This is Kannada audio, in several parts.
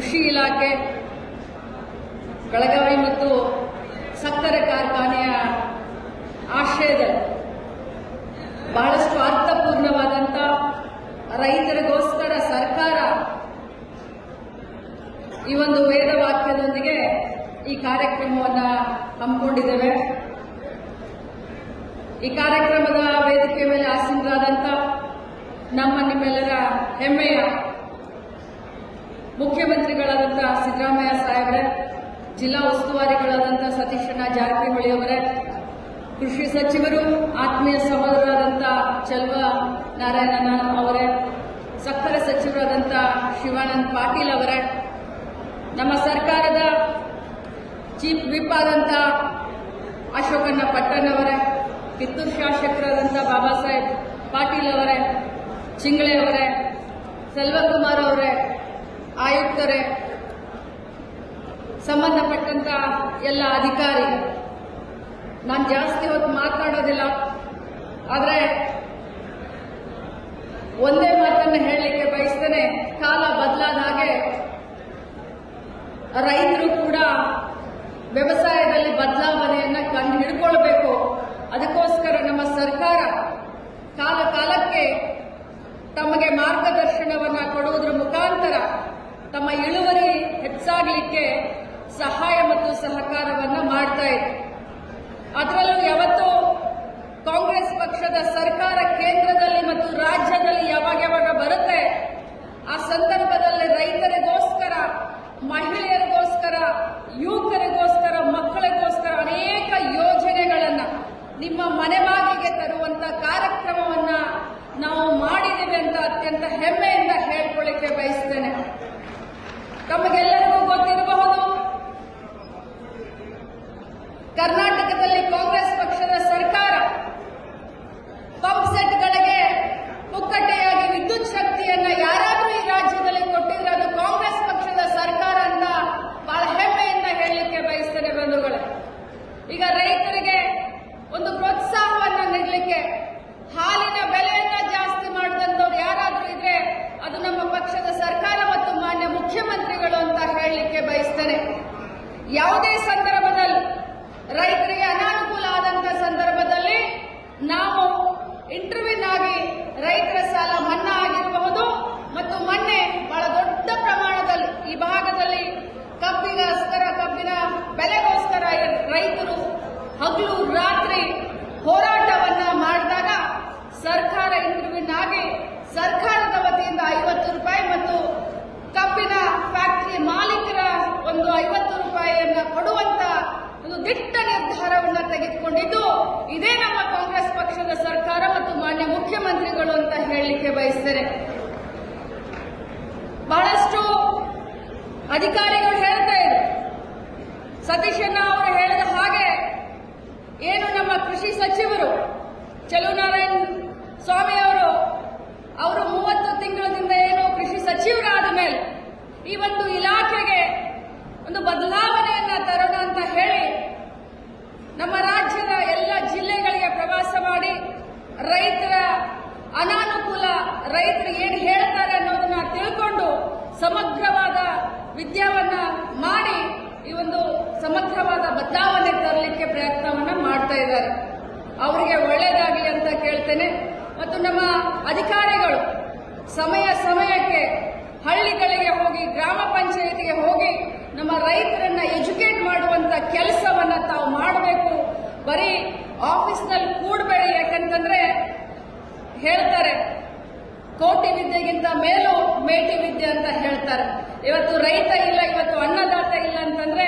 ಕೃಷಿ ಇಲಾಖೆ, ಬೆಳಗಾವಿ ಮತ್ತು ಸಕ್ಕರೆ ಕಾರ್ಖಾನೆಯ ಆಶ್ರಯದಲ್ಲಿ ಬಹಳಷ್ಟು ಅರ್ಥಪೂರ್ಣವಾದಂಥ ರೈತರಿಗೋಸ್ಕರ ಸರ್ಕಾರ ಈ ಒಂದು ವೇದವಾಕ್ಯದೊಂದಿಗೆ ಈ ಕಾರ್ಯಕ್ರಮವನ್ನು ಹಮ್ಮಿಕೊಂಡಿದ್ದೇವೆ. ಈ ಕಾರ್ಯಕ್ರಮದ ವೇದಿಕೆ ಮೇಲೆ ಆಸೀನರಾದಂಥ ನಿಮ್ಮೆಲ್ಲರ ಹೆಮ್ಮೆಯ ಮುಖ್ಯಮಂತ್ರಿಗಳಾದಂಥ ಸಿದ್ದರಾಮಯ್ಯ ಸಾಹೇಬ್ರೆ, ಜಿಲ್ಲಾ ಉಸ್ತುವಾರಿಗಳಾದಂಥ ಸತೀಶಣ್ಣ ಜಾರಕಿಹೊಳಿ ಅವರೇ, ಕೃಷಿ ಸಚಿವರು ಆತ್ಮೀಯ ಸಹೋದರರಾದಂಥ ಚೆಲ್ವ ನಾರಾಯಣನ ಅವರೇ, ಸಕ್ಕರೆ ಸಚಿವರಾದಂಥ ಶಿವಾನಂದ ಪಾಟೀಲ್ ಅವರೇ, ನಮ್ಮ ಸರ್ಕಾರದ ಚೀಫ್ ವಿಪ್ ಆದಂಥ ಅಶೋಕಣ್ಣ ಪಟ್ಟಣ್ ಅವರೇ, ಕಿತ್ತೂರು ಶಾಸಕರಾದಂಥ ಬಾಬಾ ಸಾಹೇಬ್ ಪಾಟೀಲ್ ಅವರೇ, ಚಿಂಗ್ಳೆ ಅವರೇ, ಸೆಲ್ವಕುಮಾರ್ ಅವರೇ, ಆಯುಕ್ತರೇ, ಸಂಬಂಧಪಟ್ಟಂತ ಎಲ್ಲ ಅಧಿಕಾರಿ, ನಾನು ಜಾಸ್ತಿ ಹೊತ್ತು ಮಾತನಾಡೋದಿಲ್ಲ. ಆದರೆ ಒಂದೇ ಮಾತನ್ನು ಹೇಳಲಿಕ್ಕೆ ಬಯಸ್ತೇನೆ. ಕಾಲ ಬದಲಾದ ಹಾಗೆ ರೈತರು ಕೂಡ ವ್ಯವಸಾಯದಲ್ಲಿ ಬದಲಾವಣೆಯನ್ನು ಕಂಡು ಹಿಡ್ಕೊಳ್ಬೇಕು. ಅದಕ್ಕೋಸ್ಕರ ನಮ್ಮ ಸರ್ಕಾರ ಕಾಲ ಕಾಲಕ್ಕೆ ತಮಗೆ ಮಾರ್ಗದರ್ಶನವನ್ನು ಕೊಡುವುದರ ಮುಖಾಂತರ ತಮ್ಮ ಇಳುವರಿ ಹೆಚ್ಚಾಗಲಿಕ್ಕೆ ಸಹಾಯ ಮತ್ತು ಸಹಕಾರವನ್ನು ಮಾಡ್ತಾ ಇದೆ. ಅದರಲ್ಲೂ ಯಾವತ್ತೂ ಕಾಂಗ್ರೆಸ್ ಪಕ್ಷದ ಸರ್ಕಾರ ಕೇಂದ್ರದಲ್ಲಿ ಮತ್ತು ರಾಜ್ಯದಲ್ಲಿ ಯಾವಾಗ ಬರುತ್ತೆ, ಆ ಸಂದರ್ಭದಲ್ಲಿ ರೈತರಿಗೋಸ್ಕರ, ಮಹಿಳೆಯರಿಗೋಸ್ಕರ, ಯುವಕರಿಗೋಸ್ಕರ, ಮಕ್ಕಳಿಗೋಸ್ಕರ ಅನೇಕ ಯೋಜನೆಗಳನ್ನು ನಿಮ್ಮ ಮನೆ ಬಾಗಿಲಿಗೆ ತರುವಂತ ಕಾರ್ಯಕ್ರಮವನ್ನ ನಾವು ಮಾಡಿದ್ದೇವೆ ಅಂತ ಅತ್ಯಂತ ಹೆಮ್ಮೆಯಿಂದ ಹೇಳ್ಕೊಳ್ಳಿಕ್ಕೆ ಬಯಸ್ತೇನೆ. ತಮಗೆಲ್ಲರಿಗೂ ಗೊತ್ತಿರಬಹುದು, ಕರ್ನಾಟಕದಲ್ಲಿ ಕಾಂಗ್ರೆಸ್ ಪಕ್ಷದ ಸರ್ಕಾರ ಪಂಪ್ ಸೆಟ್ಗಳಿಗೆ ಪುಕ್ಕಟೆಯಾಗಿ ವಿದ್ಯುತ್ ಶಕ್ತಿಯನ್ನ ಯಾರಾದರೂ ಈ ರಾಜ್ಯದಲ್ಲಿ ಕೊಟ್ಟಿದ್ರೆ ಅದು ಕಾಂಗ್ರೆಸ್ ಪಕ್ಷದ ಸರ್ಕಾರ ಅಂತ ಬಹಳ ಹೆಮ್ಮೆಯಿಂದ ಹೇಳಲಿಕ್ಕೆ ಬಯಸ್ತೇನೆ ಬಂಧುಗಳೇ. ಈಗ ರೈತರಿಗೆ ಒಂದು ಪ್ರೋತ್ಸಾಹವನ್ನ ನೀಡಲಿಕ್ಕೆ ಹಾಲಿನ ಬೆಲೆಯನ್ನ ಜಾಸ್ತಿ ಮಾಡಿದಂಥವ್ರು ಯಾರಾದರೂ ಇದ್ರೆ ಅದು ನಮ್ಮ ಪಕ್ಷದ ಸರ್ಕಾರ ಮತ್ತು ಮಾನ್ಯ ಮುಖ್ಯಮಂತ್ರಿಗಳು ಅಂತ ಹೇಳಲಿಕ್ಕೆ ಬಯಸ್ತೇನೆ. ಯಾವುದೇ ಸಂದರ್ಭದಲ್ಲಿ ರೈತರಿಗೆ ಅನಾನುಕೂಲ ಆದಂತ ಸಂದರ್ಭದಲ್ಲಿ ನಾವು ಇಂಟರ್ವ್ಯೂನ್ ಆಗಿ ರೈತರ ಸಾಲ ಮನ್ನಾ ಆಗಿರಬಹುದು ಮತ್ತು ಮೊನ್ನೆ ಬಹಳ ದೊಡ್ಡ ಪ್ರಮಾಣದಲ್ಲಿ ಈ ಭಾಗದಲ್ಲಿ ಕಬ್ಬಿನ ಬೆಲೆಗೋಸ್ಕರ ರೈತರು ಹಗಲು ರಾತ್ರಿ ಹೋರಾಟವನ್ನ ಮಾಡಿದಾಗ ಸರ್ಕಾರ ಇಂಟರ್ವ್ಯೂನ್ ಆಗಿ ಸರ್ಕಾರದ ವತಿಯಿಂದ 50 ರೂಪಾಯಿ ಮತ್ತು ಕಬ್ಬಿನ ಫ್ಯಾಕ್ಟರಿ ಮಾಲೀಕರ ಒಂದು 50 ರೂಪಾಯಿಯನ್ನ ಕೊಡುವಂತ ಒಂದು ದಿಟ್ಟ ನಿರ್ಧಾರವನ್ನು ತೆಗೆದುಕೊಂಡಿದ್ದು ಇದೇ ನಮ್ಮ ಕಾಂಗ್ರೆಸ್ ಪಕ್ಷದ ಸರ್ಕಾರ ಮತ್ತು ಮಾನ್ಯ ಮುಖ್ಯಮಂತ್ರಿಗಳು ಅಂತ ಹೇಳಲಿಕ್ಕೆ ಬಯಸ್ತೇನೆ. ಬಹಳಷ್ಟು ಅಧಿಕಾರಿಗಳು ಹೇಳ್ತಾ ಇದ್ರು, ಸತೀಶಣ್ಣ ಅವರು ಹೇಳಿದ ಹಾಗೆ ಏನು ನಮ್ಮ ಕೃಷಿ ಸಚಿವರು ಚೆಲುವನಾರಾಯಣ ಸ್ವಾಮಿ ಅವರು 30 ತಿಂಗಳಿಂದ ಏನು ಕೃಷಿ ಸಚಿವರಾದ ಮೇಲೆ ಈ ಒಂದು ಇಲಾಖೆಗೆ ಒಂದು ಬದಲಾವಣೆಯನ್ನ ತರೋಣ ಅಂತ ಹೇಳಿ ನಮ್ಮ ರಾಜ್ಯದ ಎಲ್ಲ ಜಿಲ್ಲೆಗಳಿಗೆ ಪ್ರವಾಸ ಮಾಡಿ ರೈತರ ಅನಾನುಕೂಲ, ರೈತರು ಏನು ಹೇಳ್ತಾರೆ ಅನ್ನೋದನ್ನ ತಿಳ್ಕೊಂಡು ಸಮಗ್ರವಾದ ವಿದ್ಯಾವನ್ನ ಮಾಡಿ ಈ ಒಂದು ಸಮಗ್ರವಾದ ಬದಲಾವಣೆ ತರಲಿಕ್ಕೆ ಪ್ರಯತ್ನವನ್ನ ಮಾಡ್ತಾ ಇದ್ದಾರೆ. ಅವರಿಗೆ ಒಳ್ಳೆಯದಾಗಲಿ ಅಂತ ಕೇಳ್ತೇನೆ. ಮತ್ತು ನಮ್ಮ ಅಧಿಕಾರಿಗಳು ಸಮಯಕ್ಕೆ ಹಳ್ಳಿಗಳಿಗೆ ಹೋಗಿ, ಗ್ರಾಮ ಪಂಚಾಯತಿಗೆ ಹೋಗಿ ನಮ್ಮ ರೈತರನ್ನ ಎಜುಕೇಟ್ ಮಾಡುವಂತ ಕೆಲಸವನ್ನ ತಾವು ಮಾಡಬೇಕು. ಬರೀ ಆಫೀಸ್ನಲ್ಲಿ ಕೂಡಬೇಡಿ. ಯಾಕಂತಂದ್ರೆ ಹೇಳ್ತಾರೆ, ಕೋಟಿ ವಿದ್ಯೆಗಿಂತ ಮೇಲೂ ಮೇಟಿ ವಿದ್ಯೆ ಅಂತ ಹೇಳ್ತಾರೆ. ಇವತ್ತು ರೈತ ಇಲ್ಲ, ಇವತ್ತು ಅನ್ನದಾತ ಇಲ್ಲ ಅಂತಂದ್ರೆ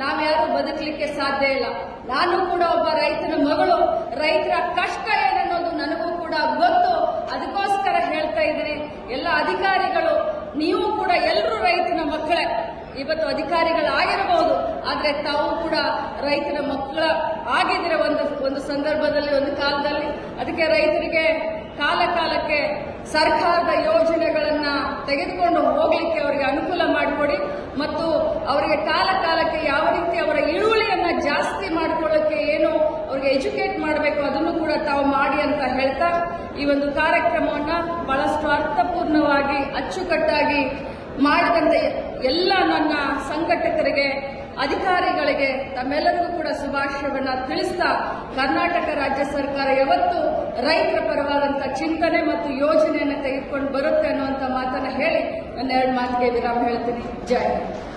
ನಾವ್ಯಾರು ಬದುಕಲಿಕ್ಕೆ ಸಾಧ್ಯ ಇಲ್ಲ. ನಾನು ಕೂಡ ಒಬ್ಬ ರೈತನ ಮಗಳು. ರೈತರ ಕಷ್ಟ ಏನನ್ನೋದು ನನಗೂ ಕೂಡ ಗೊತ್ತು. ಅದಕ್ಕೋಸ್ಕರ ಹೇಳ್ತಾ ಇದ್ದೀನಿ, ಎಲ್ಲ ಅಧಿಕಾರಿಗಳು ನೀವು ಕೂಡ ಎಲ್ಲರೂ ರೈತನ ಮಕ್ಕಳೇ. ಇವತ್ತು ಅಧಿಕಾರಿಗಳಾಗಿರಬಹುದು, ಆದ್ರೆ ತಾವು ಕೂಡ ರೈತನ ಮಕ್ಕಳ ಆಗಿದ್ರೆ ಒಂದು ಸಂದರ್ಭದಲ್ಲಿ, ಒಂದು ಕಾಲದಲ್ಲಿ. ಅದಕ್ಕೆ ರೈತರಿಗೆ ಕಾಲಕ್ಕೆ ಸರ್ಕಾರದ ಯೋಜನೆಗಳನ್ನ ತೆಗೆದುಕೊಂಡು ಹೋಗ್ಲಿಕ್ಕೆ ಅವರಿಗೆ ಅನುಕೂಲ ಮಾಡಿಕೊಡಿ ಮತ್ತು ಅವರಿಗೆ ಕಾಲಕ್ಕೆ ಯಾವ ರೀತಿ ಅವರ ಇಳುವರಿಯನ್ನ ಜಾಸ್ತಿ ಮಾಡಿಕೊಳ್ಳಕ್ಕೆ ಏನು ಅವರಿಗೆ ಎಜುಕೇಟ್ ಮಾಡಬೇಕು ಅದನ್ನು ಕೂಡ ತಾವು ಮಾಡಿ ಅಂತ ಹೇಳ್ತಾ ಈ ಒಂದು ಕಾರ್ಯಕ್ರಮವನ್ನ ಬಹಳಷ್ಟು ಅರ್ಥಪೂರ್ಣವಾಗಿ, ಅಚ್ಚುಕಟ್ಟಾಗಿ ಮಾಡಿದಂತ ಎಲ್ಲ ನನ್ನ ಸಂಘಟಕರಿಗೆ, ಅಧಿಕಾರಿಗಳಿಗೆ ತಮ್ಮೆಲ್ಲರಿಗೂ ಕೂಡ ಶುಭಾಶಯವನ್ನ ತಿಳಿಸ್ತಾ, ಕರ್ನಾಟಕ ರಾಜ್ಯ ಸರ್ಕಾರ ಯಾವತ್ತು ರೈತರ ಪರವಾದಂತಹ ಚಿಂತನೆ ಮತ್ತು ಯೋಜನೆಯನ್ನು ತೆಗೆದುಕೊಂಡು ಬರುತ್ತೆ ಅನ್ನುವಂಥ ಮಾತನ್ನ ಹೇಳಿ ನನ್ನ ಎರಡು ಮಾತಿಗೆ ವಿರಾಮ ಹೇಳ್ತೀನಿ. ಜೈ ಹಿಂದ್.